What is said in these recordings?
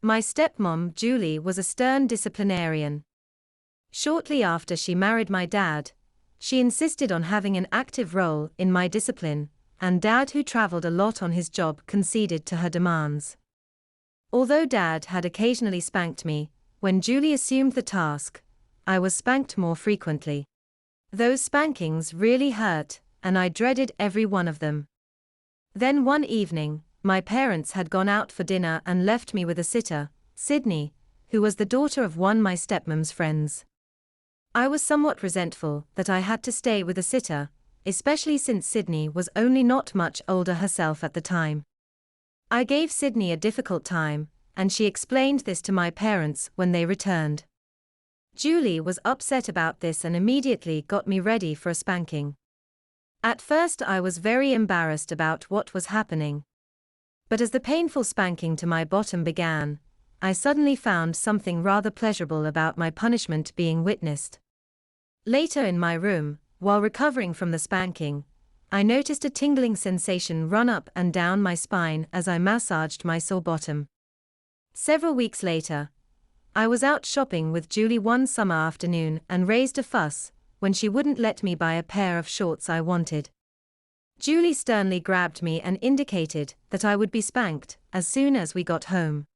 My stepmom, Julie, was a stern disciplinarian. Shortly after she married my dad, she insisted on having an active role in my discipline, and Dad, who traveled a lot on his job, conceded to her demands. Although Dad had occasionally spanked me, when Julie assumed the task, I was spanked more frequently. Those spankings really hurt, and I dreaded every one of them. Then one evening, my parents had gone out for dinner and left me with a sitter, Sydney, who was the daughter of one of my stepmom's friends. I was somewhat resentful that I had to stay with a sitter, especially since Sydney was only not much older herself at the time. I gave Sydney a difficult time, and she explained this to my parents when they returned. Julie was upset about this and immediately got me ready for a spanking. At first I was very embarrassed about what was happening. But as the painful spanking to my bottom began, I suddenly found something rather pleasurable about my punishment being witnessed. Later in my room, while recovering from the spanking, I noticed a tingling sensation run up and down my spine as I massaged my sore bottom. Several weeks later, I was out shopping with Julie one summer afternoon and raised a fuss when she wouldn't let me buy a pair of shorts I wanted. Julie sternly grabbed me and indicated that I would be spanked as soon as we got home.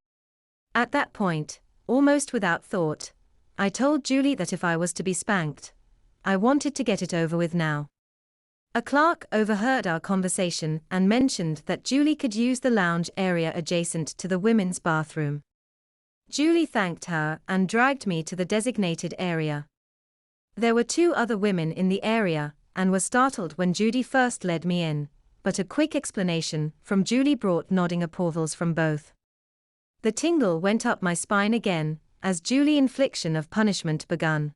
At that point, almost without thought, I told Julie that if I was to be spanked, I wanted to get it over with now. A clerk overheard our conversation and mentioned that Julie could use the lounge area adjacent to the women's bathroom. Julie thanked her and dragged me to the designated area. There were 2 other women in the area, and were startled when Judy first led me in, but a quick explanation from Julie brought nodding approvals from both. The tingle went up my spine again, as Julie's infliction of punishment begun.